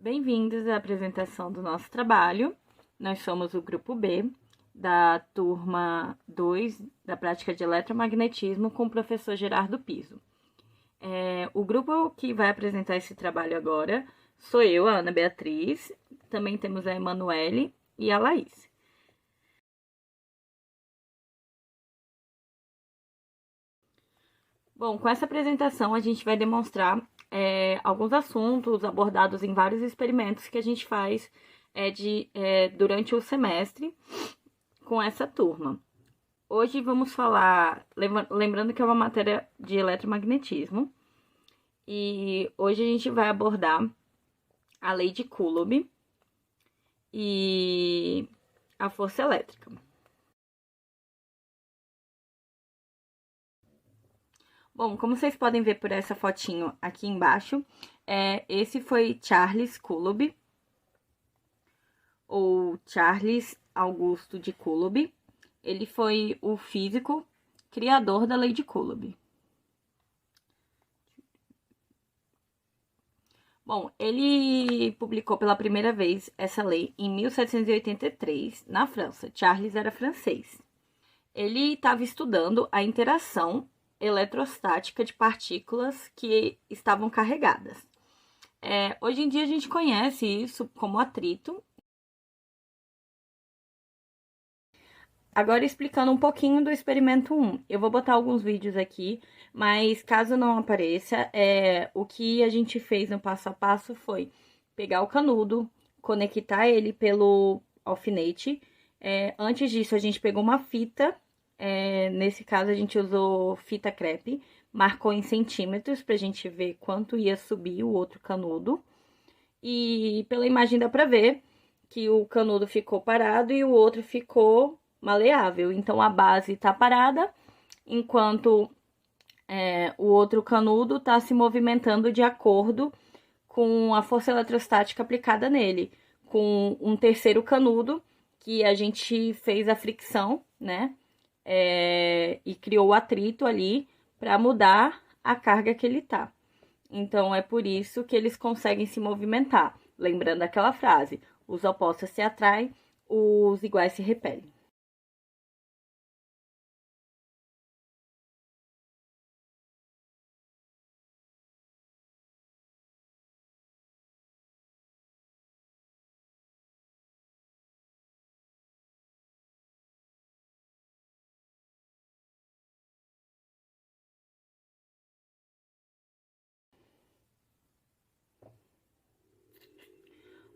Bem-vindos à apresentação do nosso trabalho. Nós somos o grupo B da turma 2 da prática de eletromagnetismo com o professor Gerardo Piso. O grupo que vai apresentar esse trabalho agora sou eu, a Ana Beatriz, também temos a Emanuele e a Laís. Bom, com essa apresentação a gente vai demonstrar alguns assuntos abordados em vários experimentos que a gente faz durante o semestre com essa turma. Hoje vamos falar, lembrando que é uma matéria de eletromagnetismo, e hoje a gente vai abordar a lei de Coulomb e a força elétrica. Bom, como vocês podem ver por essa fotinho aqui embaixo, esse foi Charles Coulomb, ou Charles Augusto de Coulomb. Ele foi o físico criador da lei de Coulomb. Bom, ele publicou pela primeira vez essa lei em 1783, na França. Charles era francês. Ele estava estudando a interação eletrostática de partículas que estavam carregadas. Hoje em dia a gente conhece isso como atrito. Agora explicando um pouquinho do experimento 1. Eu vou botar alguns vídeos aqui, mas caso não apareça, o que a gente fez no passo a passo foi pegar o canudo, conectar ele pelo alfinete. Antes disso, a gente pegou uma fita. Nesse caso, a gente usou fita crepe, marcou em centímetros pra gente ver quanto ia subir o outro canudo. E pela imagem dá pra ver que o canudo ficou parado e o outro ficou maleável. Então, a base tá parada, enquanto o outro canudo tá se movimentando de acordo com a força eletrostática aplicada nele. Com um terceiro canudo, que a gente fez a fricção, né? E criou o atrito ali para mudar a carga que ele tá. Então, é por isso que eles conseguem se movimentar. Lembrando aquela frase, os opostos se atraem, os iguais se repelem.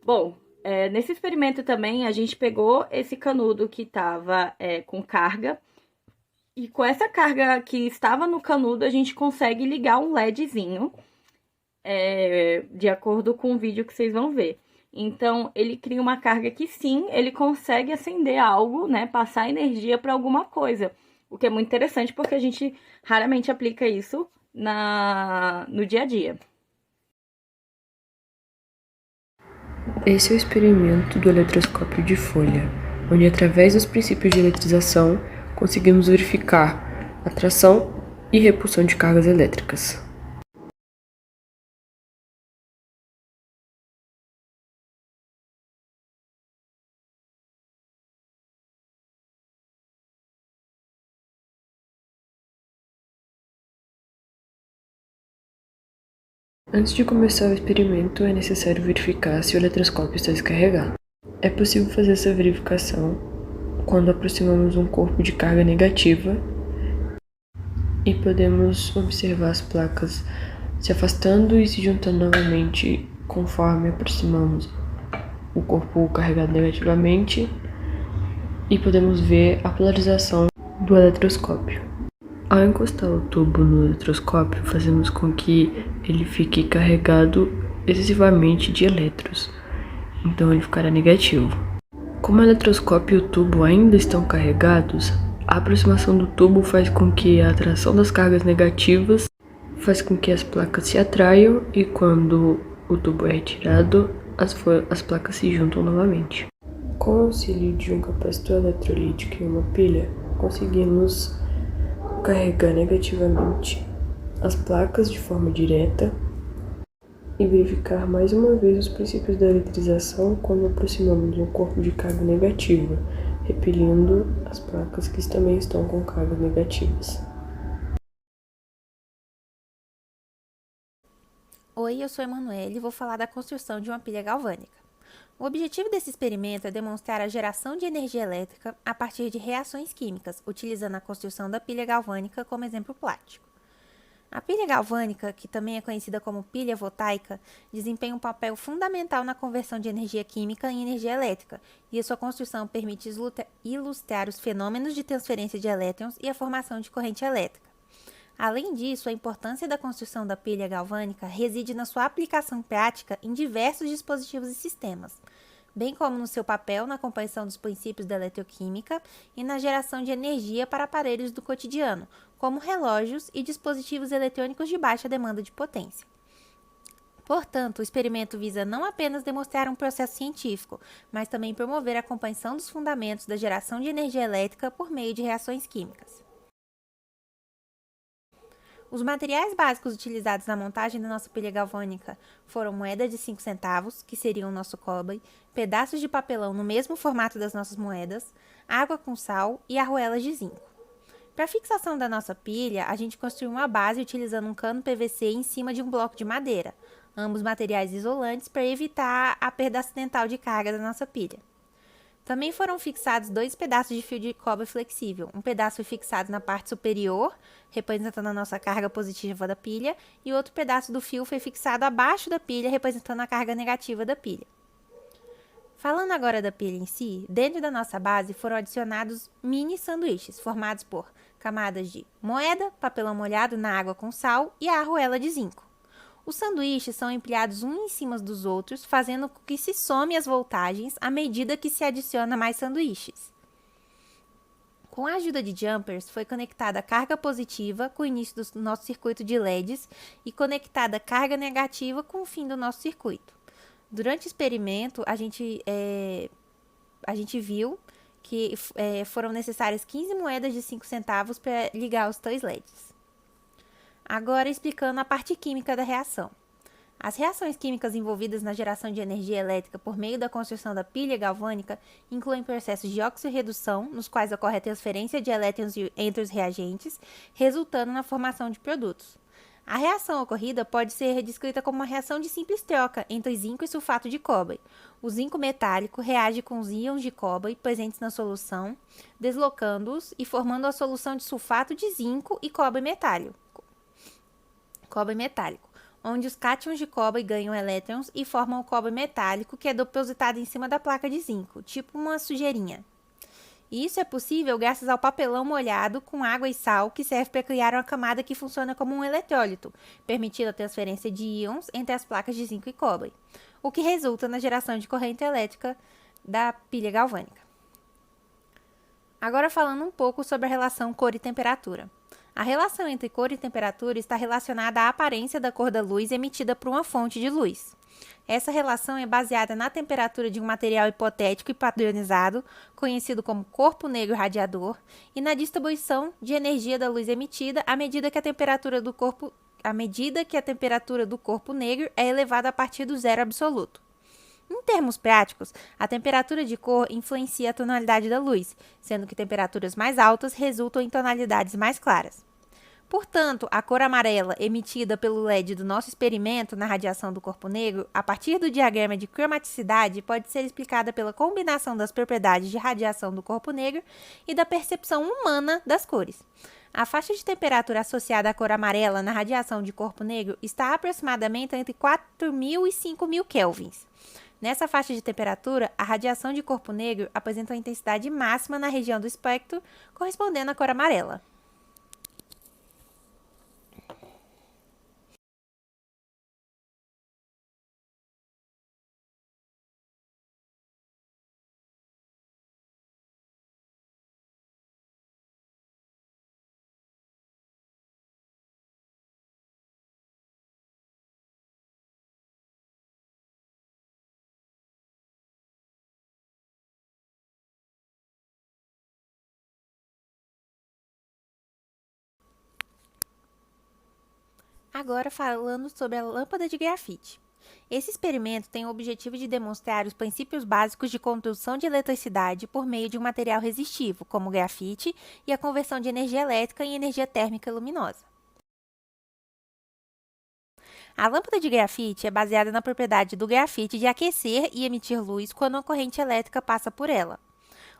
Bom, nesse experimento também a gente pegou esse canudo que estava com carga, e com essa carga que estava no canudo a gente consegue ligar um LEDzinho, de acordo com o vídeo que vocês vão ver. Então, ele cria uma carga que sim, ele consegue acender algo, né, passar energia para alguma coisa, o que é muito interessante porque a gente raramente aplica isso no dia a dia. Esse é o experimento do eletroscópio de folha, onde através dos princípios de eletrização conseguimos verificar atração e repulsão de cargas elétricas. Antes de começar o experimento, é necessário verificar se o eletroscópio está descarregado. É possível fazer essa verificação quando aproximamos um corpo de carga negativa e podemos observar as placas se afastando e se juntando novamente conforme aproximamos o corpo carregado negativamente, e podemos ver a polarização do eletroscópio. Ao encostar o tubo no eletroscópio, fazemos com que ele fique carregado excessivamente de elétrons, então ele ficará negativo. Como o eletroscópio e o tubo ainda estão carregados, a aproximação do tubo faz com que a atração das cargas negativas faz com que as placas se atraiam, e quando o tubo é retirado, as placas se juntam novamente. Com o auxílio de um capacitor eletrolítico e uma pilha, conseguimos carregar negativamente as placas de forma direta e verificar mais uma vez os princípios da eletrização quando aproximamos um corpo de carga negativa, repelindo as placas que também estão com cargas negativas. Oi, eu sou Emanuele e vou falar da construção de uma pilha galvânica. O objetivo desse experimento é demonstrar a geração de energia elétrica a partir de reações químicas, utilizando a construção da pilha galvânica como exemplo prático. A pilha galvânica, que também é conhecida como pilha voltaica, desempenha um papel fundamental na conversão de energia química em energia elétrica, e a sua construção permite ilustrar os fenômenos de transferência de elétrons e a formação de corrente elétrica. Além disso, a importância da construção da pilha galvânica reside na sua aplicação prática em diversos dispositivos e sistemas, bem como no seu papel na compreensão dos princípios da eletroquímica e na geração de energia para aparelhos do cotidiano, como relógios e dispositivos eletrônicos de baixa demanda de potência. Portanto, o experimento visa não apenas demonstrar um processo científico, mas também promover a compreensão dos fundamentos da geração de energia elétrica por meio de reações químicas. Os materiais básicos utilizados na montagem da nossa pilha galvânica foram moedas de 5 centavos, que seriam o nosso cobre, pedaços de papelão no mesmo formato das nossas moedas, água com sal e arruelas de zinco. Para a fixação da nossa pilha, a gente construiu uma base utilizando um cano PVC em cima de um bloco de madeira, ambos materiais isolantes para evitar a perda acidental de carga da nossa pilha. Também foram fixados 2 pedaços de fio de cobre flexível. Um pedaço foi fixado na parte superior, representando a nossa carga positiva da pilha, e outro pedaço do fio foi fixado abaixo da pilha, representando a carga negativa da pilha. Falando agora da pilha em si, dentro da nossa base foram adicionados mini sanduíches, formados por camadas de moeda, papelão molhado na água com sal e a arruela de zinco. Os sanduíches são empilhados uns em cima dos outros, fazendo com que se some as voltagens à medida que se adiciona mais sanduíches. Com a ajuda de jumpers, foi conectada a carga positiva com o início do nosso circuito de LEDs e conectada a carga negativa com o fim do nosso circuito. Durante o experimento, a gente viu que foram necessárias 15 moedas de 5 centavos para ligar os 2 LEDs. Agora explicando a parte química da reação. As reações químicas envolvidas na geração de energia elétrica por meio da construção da pilha galvânica incluem processos de oxirredução, nos quais ocorre a transferência de elétrons entre os reagentes, resultando na formação de produtos. A reação ocorrida pode ser descrita como uma reação de simples troca entre zinco e sulfato de cobre. O zinco metálico reage com os íons de cobre presentes na solução, deslocando-os e formando a solução de sulfato de zinco e cobre metálico, onde os cátions de cobre ganham elétrons e formam o cobre metálico, que é depositado em cima da placa de zinco, tipo uma sujeirinha. E isso é possível graças ao papelão molhado com água e sal, que serve para criar uma camada que funciona como um eletrólito, permitindo a transferência de íons entre as placas de zinco e cobre, o que resulta na geração de corrente elétrica da pilha galvânica. Agora falando um pouco sobre a relação cor e temperatura. A relação entre cor e temperatura está relacionada à aparência da cor da luz emitida por uma fonte de luz. Essa relação é baseada na temperatura de um material hipotético e padronizado, conhecido como corpo negro radiador, e na distribuição de energia da luz emitida à medida que a temperatura do corpo negro é elevada a partir do zero absoluto. Em termos práticos, a temperatura de cor influencia a tonalidade da luz, sendo que temperaturas mais altas resultam em tonalidades mais claras. Portanto, a cor amarela emitida pelo LED do nosso experimento na radiação do corpo negro, a partir do diagrama de cromaticidade, pode ser explicada pela combinação das propriedades de radiação do corpo negro e da percepção humana das cores. A faixa de temperatura associada à cor amarela na radiação de corpo negro está aproximadamente entre 4.000 e 5.000 kelvins. Nessa faixa de temperatura, a radiação de corpo negro apresenta uma intensidade máxima na região do espectro, correspondendo à cor amarela. Agora falando sobre a lâmpada de grafite. Esse experimento tem o objetivo de demonstrar os princípios básicos de condução de eletricidade por meio de um material resistivo, como o grafite, e a conversão de energia elétrica em energia térmica luminosa. A lâmpada de grafite é baseada na propriedade do grafite de aquecer e emitir luz quando uma corrente elétrica passa por ela.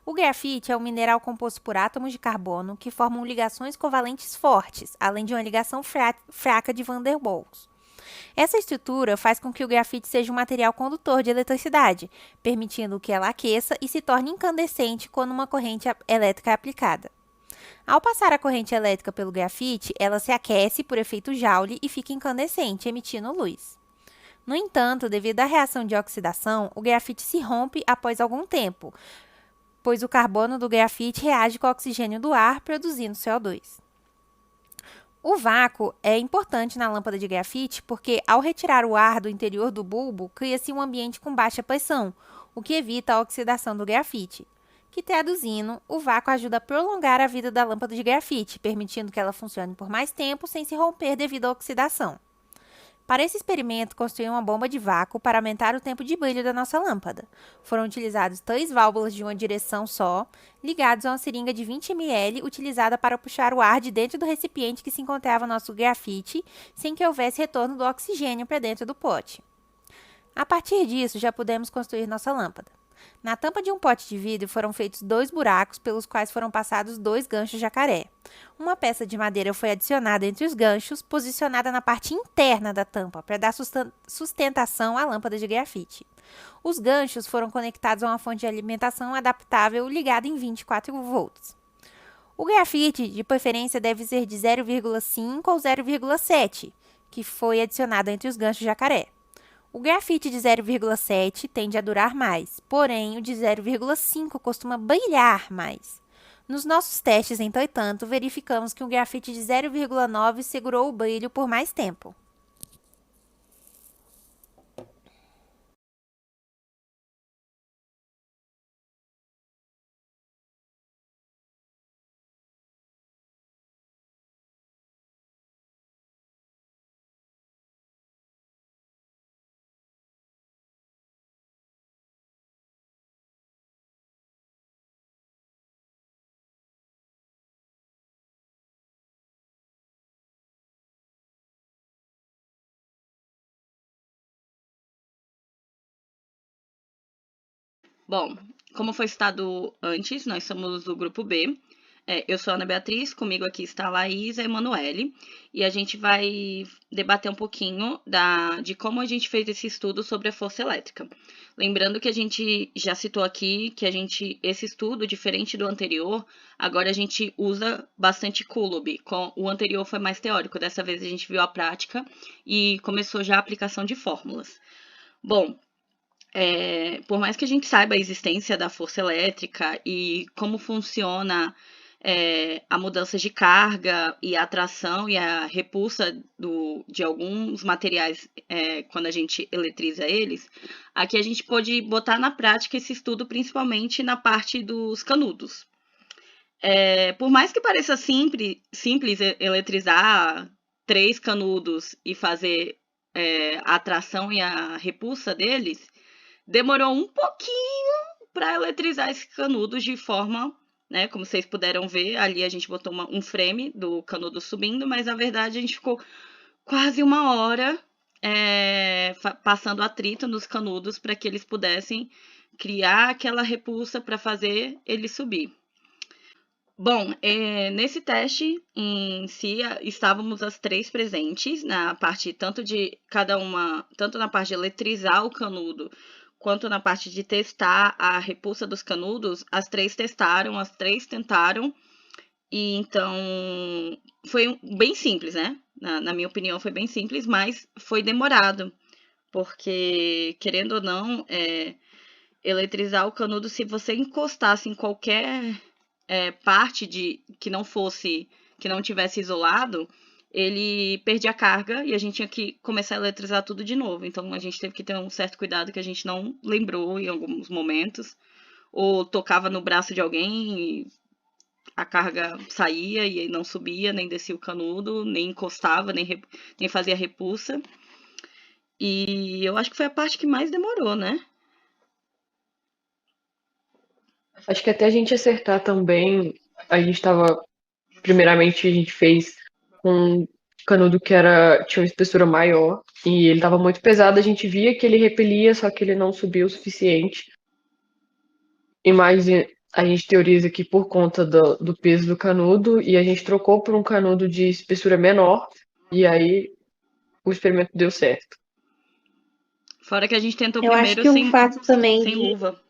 O grafite é um mineral composto por átomos de carbono que formam ligações covalentes fortes, além de uma ligação fraca de Van der Waals. Essa estrutura faz com que o grafite seja um material condutor de eletricidade, permitindo que ela aqueça e se torne incandescente quando uma corrente elétrica é aplicada. Ao passar a corrente elétrica pelo grafite, ela se aquece por efeito Joule e fica incandescente, emitindo luz. No entanto, devido à reação de oxidação, o grafite se rompe após algum tempo, pois o carbono do grafite reage com o oxigênio do ar, produzindo CO2. O vácuo é importante na lâmpada de grafite porque, ao retirar o ar do interior do bulbo, cria-se um ambiente com baixa pressão, o que evita a oxidação do grafite. Que, traduzindo, o vácuo ajuda a prolongar a vida da lâmpada de grafite, permitindo que ela funcione por mais tempo sem se romper devido à oxidação. Para esse experimento, construí uma bomba de vácuo para aumentar o tempo de brilho da nossa lâmpada. Foram utilizados 3 válvulas de uma direção só, ligados a uma seringa de 20 ml, utilizada para puxar o ar de dentro do recipiente que se encontrava nosso grafite, sem que houvesse retorno do oxigênio para dentro do pote. A partir disso, já pudemos construir nossa lâmpada. Na tampa de um pote de vidro foram feitos 2 buracos pelos quais foram passados 2 ganchos jacaré. Uma peça de madeira foi adicionada entre os ganchos, posicionada na parte interna da tampa, para dar sustentação à lâmpada de grafite. Os ganchos foram conectados a uma fonte de alimentação adaptável ligada em 24 volts. O grafite, de preferência, deve ser de 0,5 ou 0,7, que foi adicionado entre os ganchos jacaré. O grafite de 0,7 tende a durar mais, porém o de 0,5 costuma brilhar mais. Nos nossos testes, entretanto, verificamos que o grafite de 0,9 segurou o brilho por mais tempo. Bom, como foi citado antes, nós somos o grupo B. Eu sou a Ana Beatriz, comigo aqui está a Laís e a Emanuele, e a gente vai debater um pouquinho de como a gente fez esse estudo sobre a força elétrica. Lembrando que a gente já citou aqui que esse estudo, diferente do anterior, agora a gente usa bastante Coulomb. O anterior foi mais teórico, dessa vez a gente viu a prática e começou já a aplicação de fórmulas. Bom, por mais que a gente saiba a existência da força elétrica e como funciona a mudança de carga e a atração e a repulsa de alguns materiais quando a gente eletriza eles, aqui a gente pode botar na prática esse estudo principalmente na parte dos canudos. Por mais que pareça simples eletrizar 3 canudos e fazer a atração e a repulsa deles, demorou um pouquinho para eletrizar esses canudos de forma, né, como vocês puderam ver, ali a gente botou um frame do canudo subindo, mas na verdade a gente ficou quase 1 hora passando atrito nos canudos para que eles pudessem criar aquela repulsa para fazer ele subir. Bom, nesse teste em si, estávamos as 3 presentes, na parte tanto na parte de eletrizar o canudo, quanto na parte de testar a repulsa dos canudos. As 3 testaram, as 3 tentaram, e então foi bem simples, né? Na minha opinião foi bem simples, mas foi demorado, porque, querendo ou não, eletrizar o canudo, se você encostasse em qualquer parte que não tivesse isolado, ele perdia a carga e a gente tinha que começar a eletrizar tudo de novo. Então a gente teve que ter um certo cuidado que a gente não lembrou em alguns momentos, ou tocava no braço de alguém e a carga saía e não subia, nem descia o canudo, nem encostava, nem fazia repulsa. E eu acho que foi a parte que mais demorou, né? Acho que até a gente acertar também, a gente tava. Primeiramente, a gente fez com um canudo que tinha uma espessura maior e ele tava muito pesado. A gente via que ele repelia, só que ele não subia o suficiente. E mais a gente teoriza que por conta do peso do canudo e a gente trocou por um canudo de espessura menor e aí o experimento deu certo. Fora que a gente tentou Eu acho primeiro que um fato também sem luva.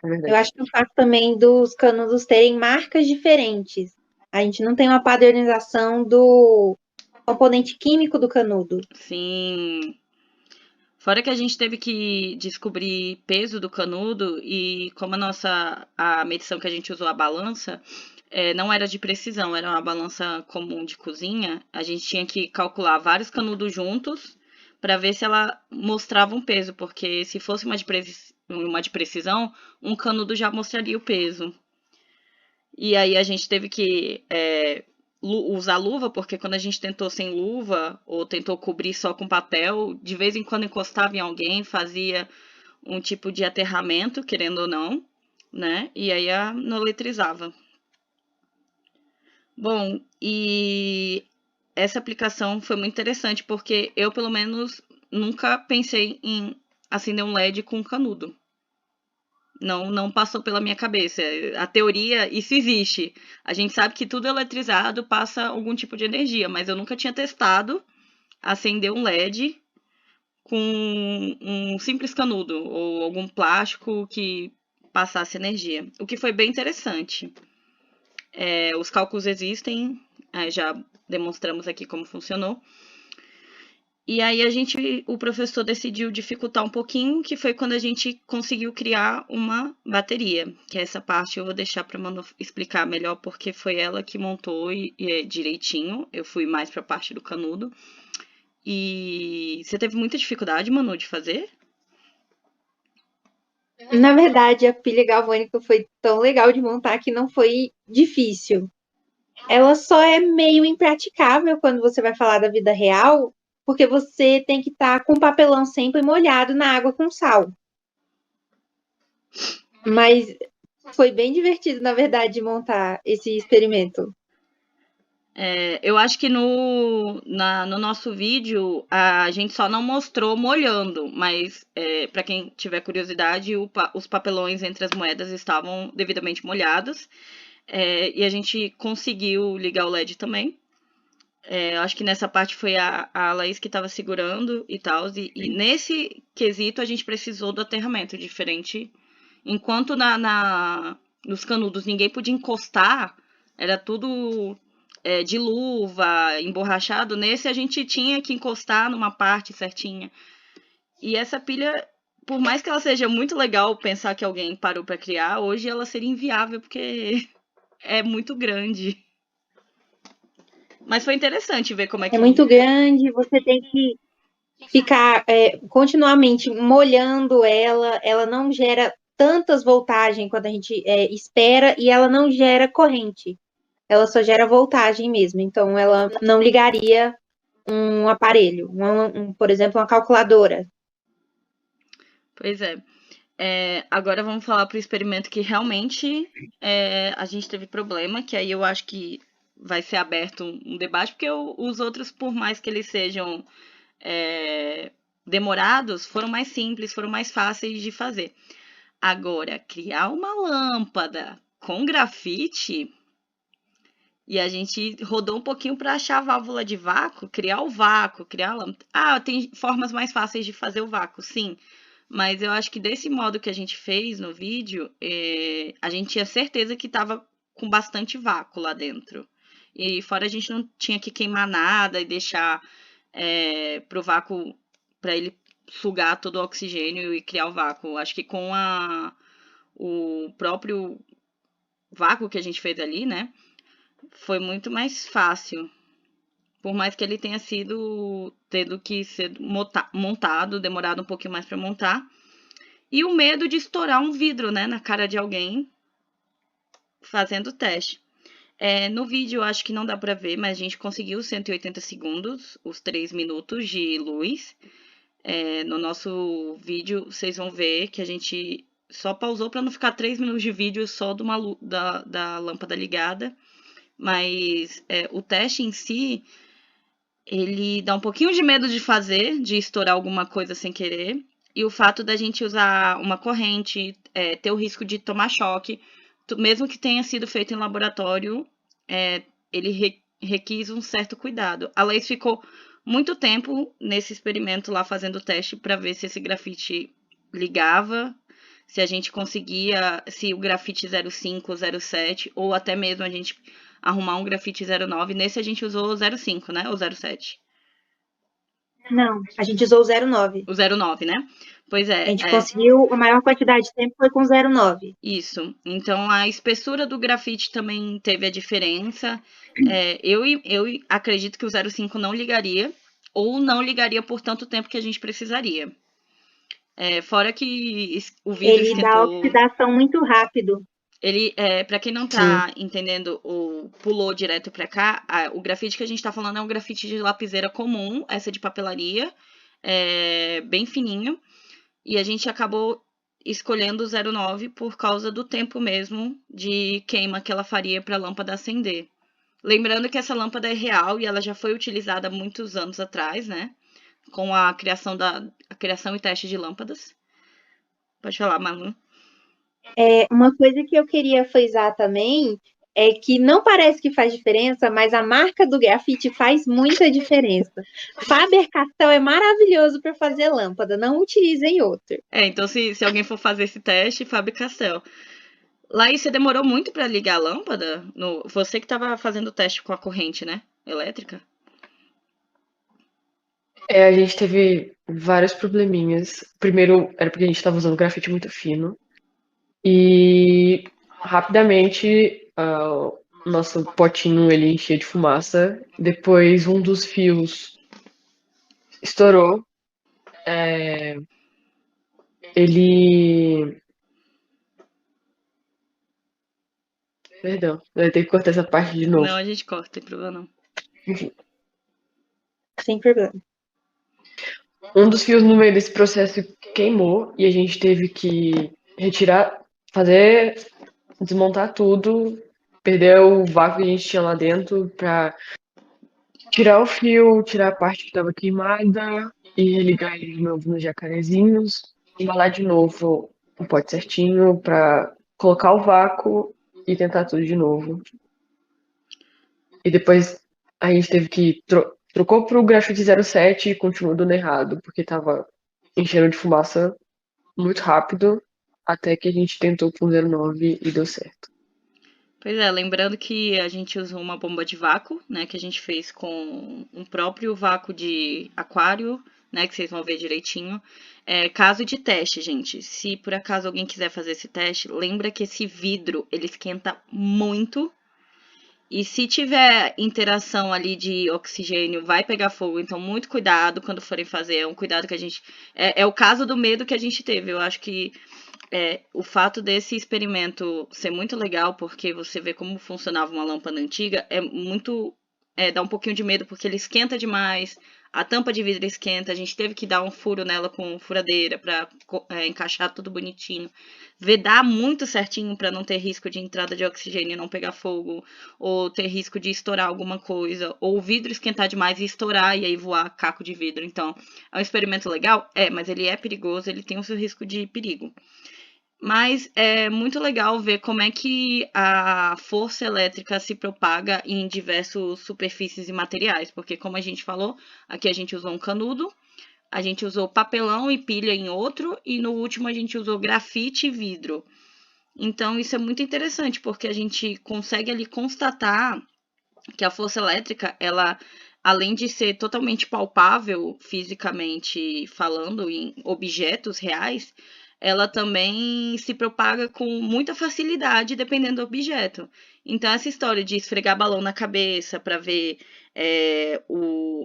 Na eu verdade. acho que o fato também dos canudos terem marcas diferentes. A gente não tem uma padronização do componente químico do canudo. Sim. Fora que a gente teve que descobrir peso do canudo e como a medição que a gente usou, a balança, não era de precisão, era uma balança comum de cozinha, a gente tinha que calcular vários canudos juntos para ver se ela mostrava um peso, porque se fosse uma de precisão, um canudo já mostraria o peso. E aí a gente teve que usar luva, porque quando a gente tentou sem luva, ou tentou cobrir só com papel, de vez em quando encostava em alguém, fazia um tipo de aterramento, querendo ou não, né? E aí anoletrizava. Bom, e essa aplicação foi muito interessante, porque eu, pelo menos, nunca pensei em acender um LED com canudo. Não passou pela minha cabeça. A teoria, isso existe. A gente sabe que tudo eletrizado passa algum tipo de energia, mas eu nunca tinha testado acender um LED com um simples canudo ou algum plástico que passasse energia. O que foi bem interessante. Os cálculos existem, já demonstramos aqui como funcionou. E aí o professor decidiu dificultar um pouquinho, que foi quando a gente conseguiu criar uma bateria, que essa parte eu vou deixar para Manu explicar melhor, porque foi ela que montou direitinho. Eu fui mais para a parte do canudo. E você teve muita dificuldade, Manu, de fazer? Na verdade, a pilha galvânica foi tão legal de montar que não foi difícil. Ela só é meio impraticável quando você vai falar da vida real, porque você tem que estar com o papelão sempre molhado na água com sal. Mas foi bem divertido, na verdade, de montar esse experimento. Eu acho que no nosso vídeo a gente só não mostrou molhando, mas para quem tiver curiosidade, os papelões entre as moedas estavam devidamente molhados. E a gente conseguiu ligar o LED também. Acho que nessa parte foi a Laís que estava segurando e tal. E nesse quesito a gente precisou do aterramento diferente. Enquanto nos canudos ninguém podia encostar, era tudo de luva, emborrachado. Nesse a gente tinha que encostar numa parte certinha. E essa pilha, por mais que ela seja muito legal pensar que alguém parou para criar, hoje ela seria inviável porque é muito grande. Mas foi interessante ver como é É que. muito grande, você tem que ficar continuamente molhando ela, ela não gera tantas voltagens quando a gente espera e ela não gera corrente. Ela só gera voltagem mesmo, então ela não ligaria um aparelho, por exemplo, uma calculadora. Pois é. Agora vamos falar para o experimento que realmente a gente teve problema, que aí eu acho que vai ser aberto um debate, porque os outros, por mais que eles sejam demorados, foram mais simples, foram mais fáceis de fazer. Agora, criar uma lâmpada com grafite, e a gente rodou um pouquinho para achar a válvula de vácuo, criar o vácuo, criar a lâmpada. Tem formas mais fáceis de fazer o vácuo, sim. Mas eu acho que desse modo que a gente fez no vídeo, a gente tinha certeza que estava com bastante vácuo lá dentro. E fora a gente não tinha que queimar nada e deixar pro vácuo, para ele sugar todo o oxigênio e criar o vácuo. Acho que com o próprio vácuo que a gente fez ali, né, foi muito mais fácil. Por mais que ele tenha sido tendo que ser montado, demorado um pouquinho mais para montar. E o medo de estourar um vidro, né, na cara de alguém fazendo o teste. No vídeo eu acho que não dá pra ver, mas a gente conseguiu 180 segundos, os 3 minutos de luz. No nosso vídeo vocês vão ver que a gente só pausou pra não ficar 3 minutos de vídeo só da lâmpada ligada. Mas o teste em si, ele dá um pouquinho de medo de fazer, de estourar alguma coisa sem querer. E o fato da gente usar uma corrente, ter o risco de tomar choque, mesmo que tenha sido feito em laboratório, ele requis um certo cuidado. A Laís ficou muito tempo nesse experimento lá fazendo o teste para ver se esse grafite ligava, se a gente conseguia, se o grafite 05, 07, ou até mesmo a gente arrumar um grafite 09. Nesse a gente usou o 05, né? Ou 07. Não, a gente usou o 09. O 09, né? Pois A gente conseguiu, a maior quantidade de tempo foi com 09. Isso. Então, a espessura do grafite também teve a diferença. Eu acredito que o 05 não ligaria, ou não ligaria por tanto tempo que a gente precisaria. Fora que o vidro Ele dá esquentou. oxidação muito rápido. Ele, para quem não tá entendendo, pulou direto para cá, o grafite que a gente tá falando é um grafite de lapiseira comum, essa de papelaria, bem fininho. E a gente acabou escolhendo o 09 por causa do tempo mesmo de queima que ela faria para a lâmpada acender. Lembrando que essa lâmpada é real e ela já foi utilizada há muitos anos atrás, né? Com a criação e teste de lâmpadas. Pode falar, Malu. Uma coisa que eu queria frisar também é que não parece que faz diferença, mas a marca do grafite faz muita diferença. Faber-Castell é maravilhoso para fazer lâmpada, não utilizem outro. Então se alguém for fazer esse teste, Faber-Castell. Laís, você demorou muito para ligar a lâmpada? Você que estava fazendo o teste com a corrente, né? Elétrica? A gente teve vários probleminhas. Primeiro, era porque a gente estava usando grafite muito fino. E rapidamente, o nosso potinho ele enchia de fumaça. Depois, um dos fios estourou. Ele... Perdão, eu ia ter que cortar essa parte de novo. Não, a gente corta, tem problema não. Enfim. Sem problema. Um dos fios no meio desse processo queimou e a gente teve que retirar, desmontar tudo, perder o vácuo que a gente tinha lá dentro pra tirar o fio, tirar a parte que estava queimada e religar ele de novo nos jacarezinhos, embalar de novo o pote certinho pra colocar o vácuo e tentar tudo de novo. E depois a gente teve que trocou pro grafite 07 e continuou dando errado, porque tava enchendo de fumaça muito rápido, até que a gente tentou com 09 e deu certo. Pois lembrando que a gente usou uma bomba de vácuo, né, que a gente fez com um próprio vácuo de aquário, né, que vocês vão ver direitinho. Caso de teste, gente, se por acaso alguém quiser fazer esse teste, lembra que esse vidro, ele esquenta muito. E se tiver interação ali de oxigênio, vai pegar fogo. Então, muito cuidado quando forem fazer. É um cuidado que a gente... É o caso do medo que a gente teve. Eu acho que o fato desse experimento ser muito legal, porque você vê como funcionava uma lâmpada antiga, dá um pouquinho de medo, porque ele esquenta demais, a tampa de vidro esquenta, a gente teve que dar um furo nela com furadeira para encaixar tudo bonitinho, vedar muito certinho para não ter risco de entrada de oxigênio e não pegar fogo, ou ter risco de estourar alguma coisa, ou o vidro esquentar demais e estourar e aí voar caco de vidro. Então, é um experimento legal? Mas ele é perigoso, ele tem o seu risco de perigo. Mas é muito legal ver como é que a força elétrica se propaga em diversas superfícies e materiais, porque como a gente falou, aqui a gente usou um canudo, a gente usou papelão e pilha em outro, e no último a gente usou grafite e vidro. Então isso é muito interessante, porque a gente consegue ali constatar que a força elétrica, ela, além de ser totalmente palpável fisicamente falando em objetos reais, ela também se propaga com muita facilidade dependendo do objeto. Então, essa história de esfregar balão na cabeça para ver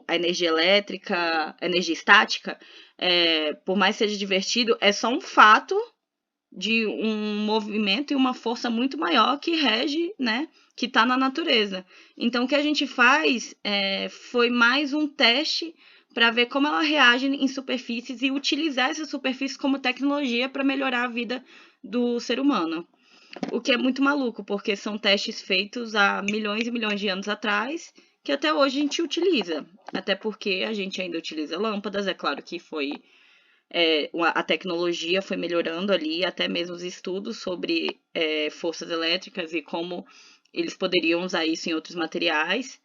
a energia elétrica, a energia estática, por mais que seja divertido, é só um fato de um movimento e uma força muito maior que rege, né, que está na natureza. Então, o que a gente faz foi mais um teste para ver como ela reage em superfícies e utilizar essas superfícies como tecnologia para melhorar a vida do ser humano. O que é muito maluco, porque são testes feitos há milhões e milhões de anos atrás, que até hoje a gente utiliza. Até porque a gente ainda utiliza lâmpadas, é claro que a tecnologia foi melhorando ali, até mesmo os estudos sobre forças elétricas e como eles poderiam usar isso em outros materiais.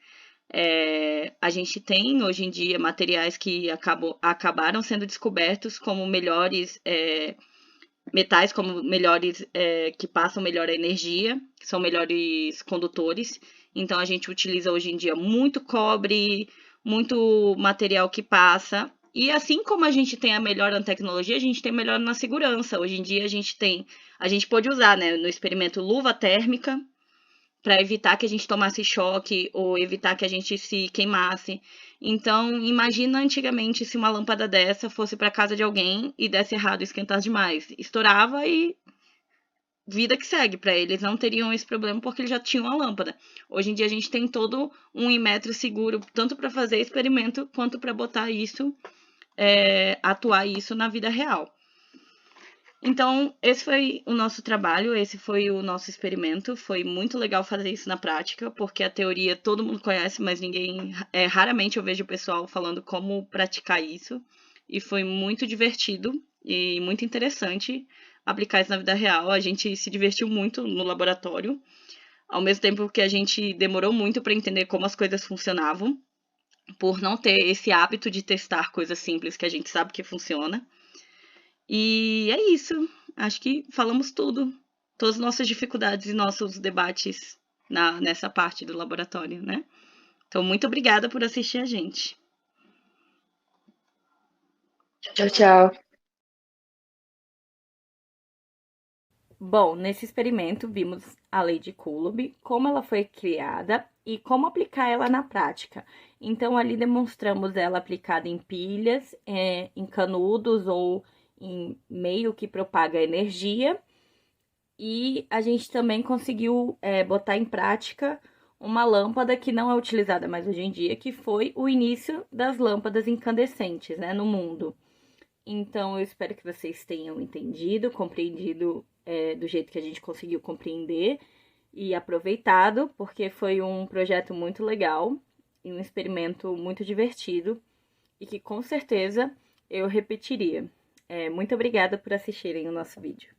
A gente tem hoje em dia materiais que acabaram sendo descobertos como melhores metais, como melhores que passam melhor a energia, que são melhores condutores. Então a gente utiliza hoje em dia muito cobre, muito material que passa. E assim como a gente tem a melhora na tecnologia, a gente tem a melhora na segurança. Hoje em dia a gente pode usar, né, no experimento luva térmica para evitar que a gente tomasse choque ou evitar que a gente se queimasse. Então, imagina antigamente se uma lâmpada dessa fosse para casa de alguém e desse errado, esquentasse demais. Estourava e vida que segue. Para eles não teriam esse problema porque eles já tinham a lâmpada. Hoje em dia a gente tem todo um metro seguro, tanto para fazer experimento quanto para botar isso, atuar isso na vida real. Então, esse foi o nosso trabalho, esse foi o nosso experimento. Foi muito legal fazer isso na prática, porque a teoria todo mundo conhece, mas raramente eu vejo o pessoal falando como praticar isso. E foi muito divertido e muito interessante aplicar isso na vida real. A gente se divertiu muito no laboratório, ao mesmo tempo que a gente demorou muito para entender como as coisas funcionavam, por não ter esse hábito de testar coisas simples que a gente sabe que funciona. E é isso. Acho que falamos tudo. Todas as nossas dificuldades e nossos debates nessa parte do laboratório, né? Então, muito obrigada por assistir a gente. Tchau, tchau. Bom, nesse experimento vimos a lei de Coulomb, como ela foi criada e como aplicar ela na prática. Então, ali demonstramos ela aplicada em pilhas, em canudos ou em meio que propaga energia. E a gente também conseguiu botar em prática uma lâmpada que não é utilizada mais hoje em dia, que foi o início das lâmpadas incandescentes, né, no mundo. Então, eu espero que vocês tenham entendido, compreendido do jeito que a gente conseguiu compreender e aproveitado, porque foi um projeto muito legal e um experimento muito divertido e que com certeza eu repetiria. Muito obrigada por assistirem o nosso vídeo.